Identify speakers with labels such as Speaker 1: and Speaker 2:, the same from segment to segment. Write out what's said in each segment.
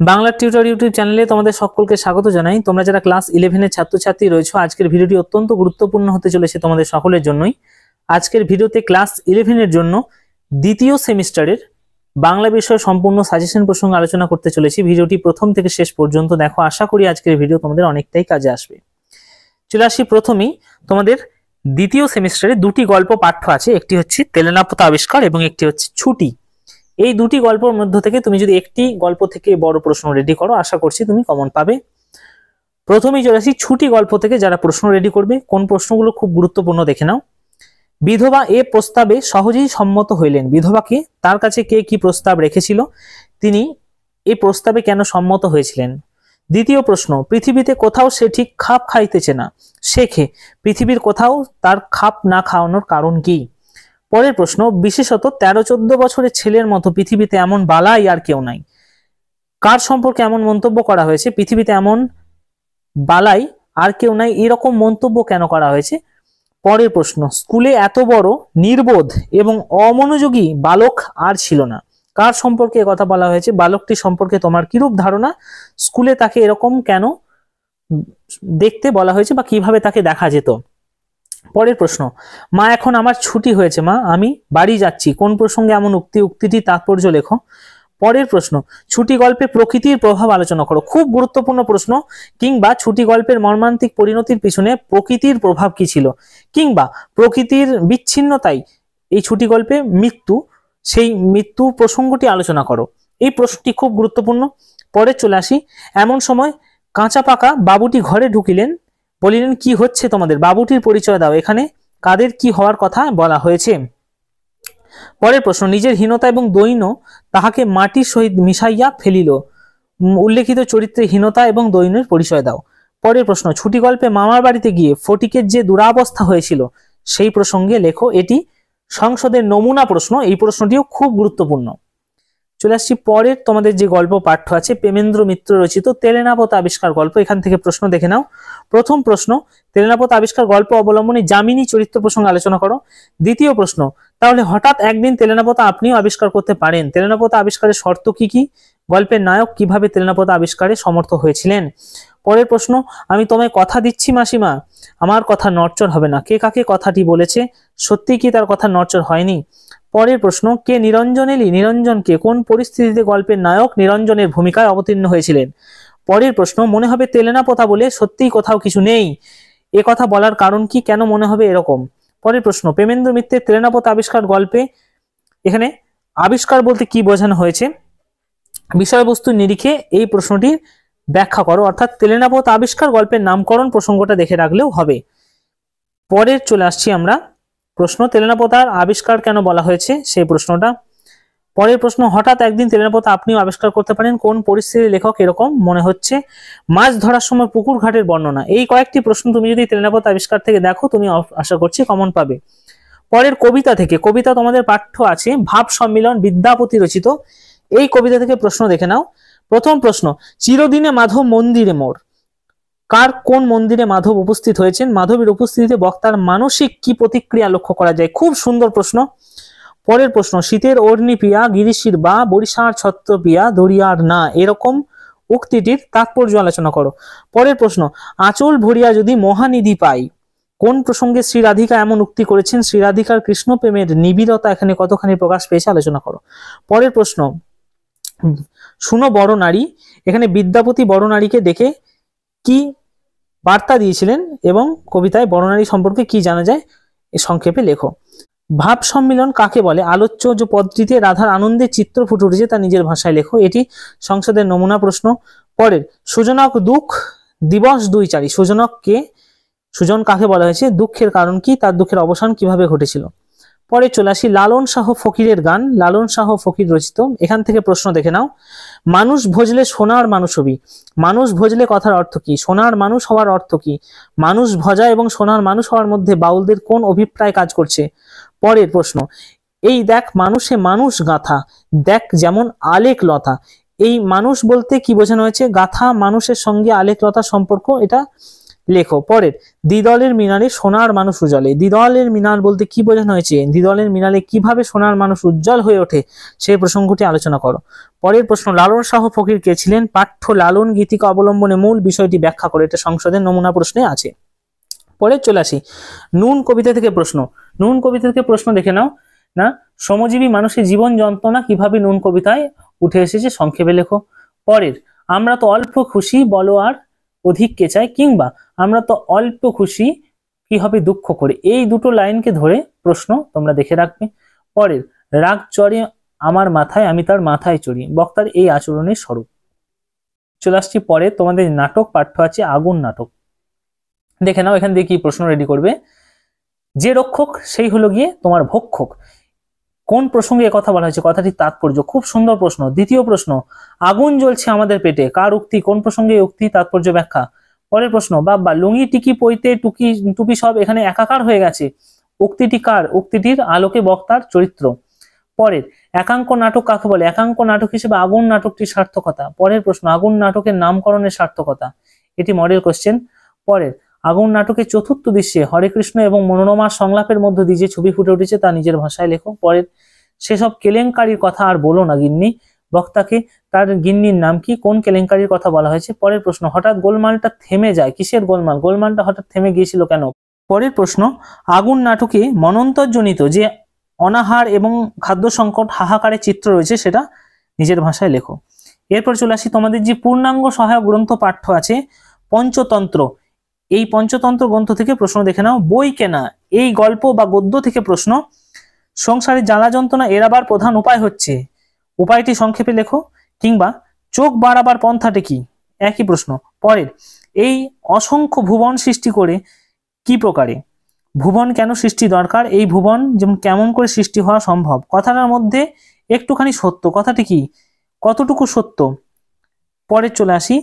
Speaker 1: Bangla tutor YouTube চ্যানেলে তোমাদের সকলকে স্বাগত জানাই। তোমরা যারা ক্লাস 11 এর ছাত্রছাত্রী রয়েছো, আজকের ভিডিওটি অত্যন্ত গুরুত্বপূর্ণ হতে চলেছে তোমাদের সকলের জন্যই। আজকের ভিডিওতে ক্লাস 11 এর জন্য দ্বিতীয় সেমিস্টারের বাংলা বিষয় সম্পূর্ণ সাজেশন প্রসঙ্গে আলোচনা করতে চলেছি। ভিডিওটি প্রথম থেকে শেষ পর্যন্ত দেখো, আশা করি আজকের ভিডিও তোমাদের অনেকটাই কাজে আসবে। চলে আসি প্রথমেই, তোমাদের দ্বিতীয় সেমিস্টারে দুটি গল্প পাঠ্য আছে, একটি হচ্ছে তেলেনাপোতা আবিষ্কার এবং একটি হচ্ছে ছুটি। এই দুটি গল্পের মধ্য থেকে তুমি যদি একটি গল্প থেকে বড় প্রশ্ন রেডি করো, আশা করছি তুমি কমন পাবে। প্রথমেই চলে আসি ছুটি গল্প থেকে যারা প্রশ্ন রেডি করবে, কোন প্রশ্নগুলো খুব গুরুত্বপূর্ণ দেখে নাও। বিধবা এ প্রস্তাবে সহজেই সম্মত হইলেন। বিধবাকে তার কাছে কে কি প্রস্তাব রেখেছিল, তিনি এই প্রস্তাবে কেন সম্মত হয়েছিলেন। দ্বিতীয় প্রশ্ন, পৃথিবীতে কোথাও সে ঠিক খাপ খাইতেছে না, শেখে পৃথিবীর কোথাও তার খাপ না খাওয়ানোর কারণ কি। পরের প্রশ্ন, বিশেষত 13-14 বছরের ছেলের মতো পৃথিবীতে এমন বালাই আর কেউ নাই। কার সম্পর্কে এমন মন্তব্য করা হয়েছে, পৃথিবীতে এমন বালাই আর কেউ নাই, এরকম মন্তব্য কেন করা হয়েছে। পরের প্রশ্ন, স্কুলে এত বড় নির্বোধ এবং অমনোযোগী বালক আর ছিল না। কার সম্পর্কে কথা বলা হয়েছে, বালকটি সম্পর্কে তোমার কিরূপ ধারণা, স্কুলে তাকে এরকম কেন দেখতে বলা হয়েছে বা কিভাবে তাকে দেখা যেত। পরের প্রশ্ন, মা এখন আমার ছুটি হয়েছে, মা আমি বাড়ি যাচ্ছি। কোন প্রসঙ্গে এমন উক্তি, উক্তিটি তাৎপর্য লেখো। পরের প্রশ্ন, ছুটি গল্পে প্রকৃতির প্রভাব আলোচনা করো। খুব গুরুত্বপূর্ণ প্রশ্ন। কিংবা ছুটি গল্পের মর্মান্তিক পরিণতির পিছনে প্রকৃতির প্রভাব কি ছিল, কিংবা প্রকৃতির বিচ্ছিন্নতাই এই ছুটি গল্পে মৃত্যু, সেই মৃত্যু প্রসঙ্গটি আলোচনা করো। এই প্রশ্নটি খুব গুরুত্বপূর্ণ। পরে চলে আসি, এমন সময় কাঁচা পাকা বাবুটি ঘরে ঢুকিলেন, বলিলেন কি হচ্ছে তোমাদের, বাবুটির পরিচয় দাও। এখানে কাদের কি হওয়ার কথা বলা হয়েছে। পরের প্রশ্ন, নিজের হীনতা এবং দৈন্য তাহাকে মাটির সহিত মিশাইয়া ফেলিল, উল্লেখিত চরিত্রে হীনতা এবং দৈন্যের পরিচয় দাও। পরের প্রশ্ন, ছুটি গল্পে মামার বাড়িতে গিয়ে ফটিকের যে দুরাবস্থা হয়েছিল সেই প্রসঙ্গে লেখো। এটি সংসদের নমুনা প্রশ্ন, এই প্রশ্নটিও খুব গুরুত্বপূর্ণ। চলে আসছি পরের তোমাদের যে গল্প পাঠ্য আছে, প্রেমেন্দ্র মিত্র রচিত তেলেনাপোতা আবিষ্কার গল্প। এখান থেকে প্রশ্ন দেখে নাও। প্রথম প্রশ্ন, তেলেনাপোতা আবিষ্কার গল্প অবলম্বনে যামিনী চরিত্র প্রসঙ্গে আলোচনা করো। দ্বিতীয় প্রশ্ন, তাহলে হঠাৎ একদিন তেলেনাপোতা আপনিও আবিষ্কার করতে পারেন, তেলেনাপোতা আবিষ্কারের শর্ত কি কি, গল্পের নায়ক কিভাবে তেলেনাপোতা আবিষ্কারে সমর্থ হয়েছিলেন। পরের প্রশ্ন, আমি তোমায় কথা দিচ্ছি মাসিমা, আমার কথা নড়চড় হবে না, কে কাকে কথাটি বলেছে, সত্যি কি তার কথা নড়চড় হয়নি। পরের প্রশ্ন, কে নিরঞ্জন এলি, নিরঞ্জনকে কোন পরিস্থিতিতে গল্পের নায়ক নিরঞ্জনের ভূমিকায় অবতীর্ণ হয়েছিলেন। পরের প্রশ্ন, মনে হবে তেলেনাপোতা বলে সত্যিই কোথাও কিছু নেই, এ কথা বলার কারণ কি, কেন মনে হবে এরকম। পরের প্রশ্ন, প্রেমেন্দ্র মিত্রের তেলেনাপোতা আবিষ্কার গল্পে এখানে আবিষ্কার বলতে কি বোঝানো হয়েছে, বিষয়বস্তুর নিরিখে এই প্রশ্নটির ব্যাখ্যা করো। অর্থাৎ তেলেনাপোতা আবিষ্কার গল্পের নামকরণ প্রসঙ্গটা দেখে রাখলেও হবে। পরের চলে আসছি আমরা প্রশ্ন, তেলেনাপোতার আবিষ্কার কেন বলা হয়েছে সেই প্রশ্নটা। পরের প্রশ্ন, হঠাৎ একদিন তেলেনাপোতা আপনিও আবিষ্কার করতে পারেন, কোন পরিস্থিতির লেখক এরকম মনে হচ্ছে। মাছ ধরার সময় পুকুর ঘাটের বর্ণনা। এই কয়েকটি প্রশ্ন তুমি যদি তেলেনাপোতা আবিষ্কার থেকে দেখো, তুমি আশা করছি কমন পাবে। পরের কবিতা থেকে, কবিতা তোমাদের পাঠ্য আছে ভাব সম্মিলন বিদ্যাপতি রচিত, এই কবিতা থেকে প্রশ্ন দেখে নাও। প্রথম প্রশ্ন, চিরদিনে মাধব মন্দিরে মোর, কার কোন মন্দিরে মাধব উপস্থিত হয়েছেন, মাধবের উপস্থিতিতে বক্তার মানসিক কি প্রতিক্রিয়া লক্ষ্য করা যায়। খুব সুন্দর প্রশ্ন। পরের প্রশ্ন, শীতের অর্ণি পিয়া গিরিশির বা বরিশার ছত্র পিয়া দরিয়ার না, এরকম উক্তিটির তাৎপর্য আলোচনা করো। পরের প্রশ্ন, আঁচল ভরিয়া যদি মহানিধি পাই, কোন প্রসঙ্গে শ্রী রাধিকা এমন উক্তি করেছেন, শ্রী রাধিকার কৃষ্ণ প্রেমের নিবিড়তা এখানে কতখানি প্রকাশ পেয়েছে আলোচনা করো। পরের প্রশ্ন, শুনো বড় নারী, এখানে বিদ্যাপতি বড় নারীকে ডেকে কি বার্তা দিয়েছিলেন এবং কবিতায় বড় নারী সম্পর্কে কি জানা যায়, এ সংক্ষেপে লেখো। ভাব সম্মিলন কাকে বলে, আলোচ্য যে পদটিতে রাধার আনন্দের চিত্র ফুটে উঠেছে তা নিজের ভাষায় লেখো, এটি সংসদের নমুনা প্রশ্ন। পরের, সুজনক দুঃখ দিবস 2-4, সুজনক কে, সুজন কাকে বলা হয়েছে, দুঃখের কারণ কি, তার দুঃখের অবসান কিভাবে ঘটেছিল। পরে চলে আসি লালন শাহ ফকিরের গান, লালন শাহ ফকির রচিত, এখান থেকে প্রশ্ন দেখে নাও। মানুষ ভজলে সোনার মানুষ হবি, মানুষ ভজলে কথার অর্থ কি, সোনার মানুষ হওয়ার অর্থ কি, মানুষ ভজা এবং সোনার মানুষ হওয়ার মধ্যে বাউলদের কোন অভিপ্রায় কাজ করছে। পরের প্রশ্ন, এই দেখ মানুষে মানুষ গাথা, দেখ যেমন আলেক লতা, এই মানুষ বলতে কি বোঝানো হয়েছে, গাথা মানুষের সঙ্গে আলেক লতার সম্পর্ক, এটা লেখো। পরের, দ্বিদলের মিনারে সোনার মানুষ উজ্জ্বলে। দ্বিদলের মিনার বলতে কি বোঝানো হয়েছে? দ্বিদলের মিনারে কিভাবে সোনার মানুষ উজ্জ্বল হয়ে ওঠে সেই প্রসঙ্গটি আলোচনা করো। পরের প্রশ্ন, লালন শাহ ফকির কে ছিলেন? পাঠ্য লালন গীতিকা অবলম্বনে মূল বিষয়টি ব্যাখ্যা করে। এটা সংসদের নমুনা প্রশ্নে আছে। পরে চলে আসি নুন কবিতা থেকে প্রশ্ন। নুন কবিতা থেকে প্রশ্ন দেখে নাও না, শ্রমজীবী মানুষের জীবন যন্ত্রণা কিভাবে নুন কবিতায় উঠে এসেছে সংক্ষেপে লেখো। পরের, আমরা তো অল্প খুশি বলো আর অধিক কে চাই, কিংবা আমরা তো অল্প খুশি কি হবে দুঃখ করে, এই দুটো লাইনকে ধরে প্রশ্ন তোমরা দেখে রাখবে। পরের, রাগ চড়ে আমার মাথায় আমি তার মাথায় চড়ি, বক্তার এই আচরণের স্বরূপ। চলে আসছি পরে, তোমাদের নাটক পাঠ্য আছে আগুন নাটক। দেখে নাও এখান দিয়ে কি প্রশ্ন রেডি করবে। যে রক্ষক সেই হলো গিয়ে তোমার ভক্ষক। কোন প্রসঙ্গে কথা বলা হয়েছে, কথাটির তাৎপর্য। খুব সুন্দর প্রশ্ন। দ্বিতীয় প্রশ্ন, আগুন জ্বলছে আমাদের পেটে, কার উক্তি, কোন প্রসঙ্গে উক্তি, তাৎপর্য ব্যাখ্যা। পরের প্রশ্ন, বাবা লুঙ্গি টিকি পইতে টুপি সব এখানে একাকার হয়ে গেছে, উক্তিটি কার, উক্তিটির আলোকে বক্তার চরিত্র। পরের, একাঙ্ক নাটক কাকে বলে? একাঙ্ক নাটক হিসেবে আগুন নাটকটির সার্থকতা। পরের প্রশ্ন, আগুন নাটকের নামকরণের সার্থকতা, এটি মডেল কোশ্চেন। পরের, আগুন নাটকের চতুর্থ দৃশ্যে হরেকৃষ্ণ এবং মনোরমার সংলাপের মধ্য দিয়ে যে ছবি ফুটে উঠেছে তা নিজের ভাষায় লেখো। পরের, সেসব কেলেঙ্কারির কথা আর বলো না গিন্নি, বক্তাকে তার গিন্নির নাম কি, কোন কেলেঙ্কারির কথা বলা হয়েছে। পরের প্রশ্ন, হঠাৎ গোলমালটা থেমে যায়, কিসের গোলমাল, গোলমালটা হঠাৎ থেমে গিয়েছিল কেন। পরের প্রশ্ন, আগুন নাটকে মনন্তরজনিত যে অনাহার এবং খাদ্য সংকট হাহাকারের চিত্র রয়েছে সেটা নিজের ভাষায় লেখো। এরপর চলে আসি তোমাদের যে পূর্ণাঙ্গ সহায়ক গ্রন্থ পাঠ্য আছে পঞ্চতন্ত্র। এই পঞ্চতন্ত্র গ্রন্থ থেকে প্রশ্ন দেখে নাও। বই কেনা, এই গল্প বা গদ্য থেকে প্রশ্ন। সংসারের জ্বালা যন্ত্রণা এড়াবার প্রধান উপায় হচ্ছে, উপায়টি সংক্ষেপে লেখো। কিংবা চোখ বাড়াবার পন্থাটি কি, একই প্রশ্ন। পরের, এই অসংখ্য ভুবন সৃষ্টি করে কি প্রকারে, ভুবন কেন সৃষ্টি দরকার, এই ভুবন যেমন কেমন করে সৃষ্টি হওয়া সম্ভব, কথাটার মধ্যে একটুখানি সত্য, কথাটি কি, কতটুকু সত্য। পরে চলে আসি,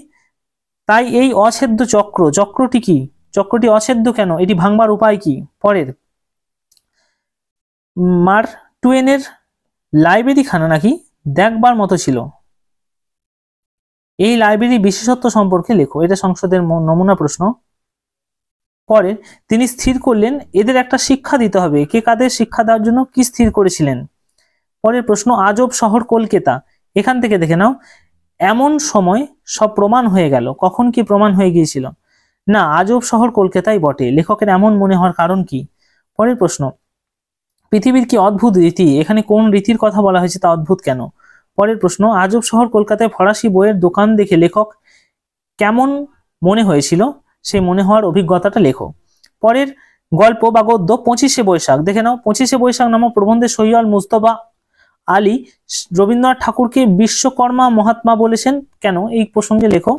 Speaker 1: তাই এই অছেদ্য চক্র, চক্রটি কি, চক্রটি অছেদ্য কেন, এটি ভাঙবার উপায় কি। পরের, মার্ক টুয়েনের লাইব্রেরি খানা নাকি দেখবার মতো ছিল, এই লাইব্রেরি বিশেষত্ব সম্পর্কে লেখো। এটা সংসদের নমুনা প্রশ্ন। পরে, তিনি স্থির করলেন এদের একটা শিক্ষা দিতে হবে, কে কাদের শিক্ষা দেওয়ার জন্য কি স্থির করেছিলেন। পরের প্রশ্ন, আজব শহর কলকাতা, এখান থেকে দেখে নাও। এমন সময় সব প্রমাণ হয়ে গেল, কখন কি প্রমাণ হয়ে গিয়েছিল, না আজব শহর কলকাতাই বটে, লেখকের এমন মনে হওয়ার কারণ কি। পরের প্রশ্ন, পৃথিবীর কি অদ্ভুত রীতি, এখানে কোন রীতির কথা বলা হয়েছে, তা অদ্ভুত কেন। পরের প্রশ্ন, আজব শহর কলকাতায় ফরাসি বইয়ের দোকান দেখে লেখক কেমন মনে হয়েছিল, সেই মনে হওয়ার অভিজ্ঞতাটা লেখো। পরের গল্প বা গদ্য 25শে বৈশাখ, দেখে নাও। 25শে বৈশাখ নামক প্রবন্ধে সৈয়দ মুস্তফা আলী রবীন্দ্রনাথ ঠাকুরকে বিশ্বকর্মা মহাত্মা বলেছেন কেন, এই প্রসঙ্গে লেখো।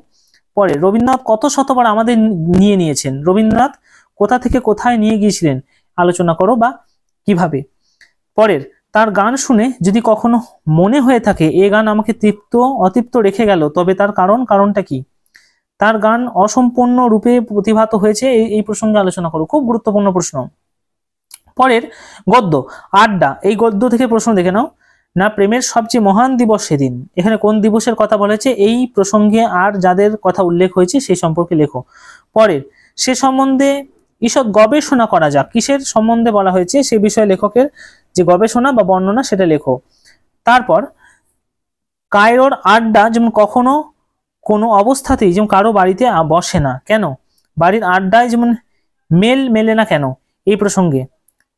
Speaker 1: পরে, রবীন্দ্রনাথ কত শতবার আমাদের নিয়ে নিয়েছেন, রবীন্দ্রনাথ কোথা থেকে কোথায় নিয়ে গিয়েছিলেন আলোচনা করো বা কিভাবে। পরের, তার গান শুনে যদি কখনো মনে হয়ে থাকে এ গান আমাকে অতৃপ্ত রেখে গেল, তবে তার কারণটা কি, তার গান অসম্পূর্ণ রূপে প্রতিভাত হয়েছে, এই প্রসঙ্গে আলোচনা করো। খুব গুরুত্বপূর্ণ প্রশ্ন। পরের গদ্য আড্ডা, এই গদ্য থেকে প্রশ্ন দেখে নাও। না প্রেমের সবচেয়ে মহান দিবস সেদিন, এখানে কোন দিবসের কথা বলা হয়েছে, এই প্রসঙ্গে আর যাদের কথা উল্লেখ হয়েছে সেই সম্পর্কে লেখো। পরের, সে সম্বন্ধে ঈষৎ গবেষণা করা যাক, কিসের সম্বন্ধে বলা হয়েছে সে বিষয়ে লেখকের যে গবেষণা বা বর্ণনা সেটা লেখো। তারপর, কায়রোর আড্ডা যেমন কখনো কোনো অবস্থাতেই যেমন কারো বাড়িতে বসে না, কেন, বাড়ির আড্ডায় যেমন মেলে না কেন, এই প্রসঙ্গে।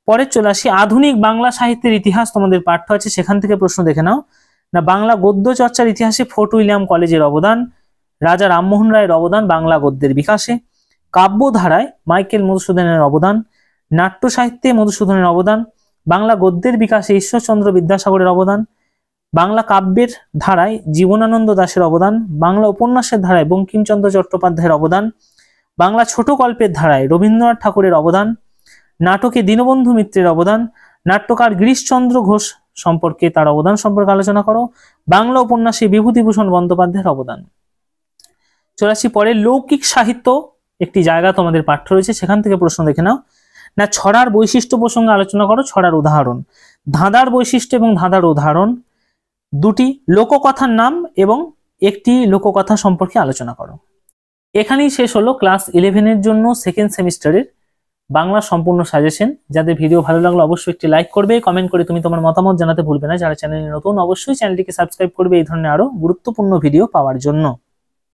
Speaker 1: পরে চলে আসি আধুনিক বাংলা সাহিত্যের ইতিহাস, তোমাদের পাঠ্য আছে সেখান থেকে প্রশ্ন দেখে নাও। না বাংলা গদ্য চর্চার ইতিহাসে ফোর্ট উইলিয়াম কলেজের অবদান, রাজা রামমোহন রায়ের অবদান বাংলা গদ্যের বিকাশে, কাব্যধারায় মাইকেল মধুসূদনের অবদান, নাট্য সাহিত্যে মধুসূদনের অবদান, বাংলা গদ্যের বিকাশে ঈশ্বরচন্দ্র বিদ্যাসাগরের অবদান, বাংলা কাব্যের ধারায় জীবনানন্দ দাশের অবদান, বাংলা উপন্যাসের ধারায় বঙ্কিমচন্দ্র চট্টোপাধ্যায়ের অবদান, বাংলা ছোট গল্পের ধারায় রবীন্দ্রনাথ ঠাকুরের অবদান, নাটকে দীনবন্ধু মিত্রের অবদান, নাট্যকার গিরিশচন্দ্র ঘোষ সম্পর্কে তার অবদান সম্পর্কে আলোচনা করো, বাংলা উপন্যাসে বিভূতিভূষণ বন্দ্যোপাধ্যায়ের অবদান। চলে আসি পরে, লৌকিক সাহিত্য একটি জায়গা তোমাদের পাঠ্য রয়েছে সেখান থেকে প্রশ্ন দেখে নাও। না ছড়ার বৈশিষ্ট্য প্রসঙ্গে আলোচনা করো, ছড়ার উদাহরণ, ধাঁধার বৈশিষ্ট্য এবং ধাঁধার উদাহরণ, দুটি লোককথার নাম এবং একটি লোককথা সম্পর্কে আলোচনা করো। এখানেই শেষ হলো ক্লাস 11-এর জন্য সেকেন্ড সেমিস্টারের বাংলা সম্পূর্ণ সাজেশন। যাদের ভিডিও ভালো লাগলো অবশ্যই একটি লাইক করবে, কমেন্ট করে তুমি তোমার মতামত জানাতে ভুলবে না। যারা চ্যানেলে নতুন অবশ্যই চ্যানেলটিকে সাবস্ক্রাইব করবে এই ধরনের আরো গুরুত্বপূর্ণ ভিডিও পাওয়ার জন্য।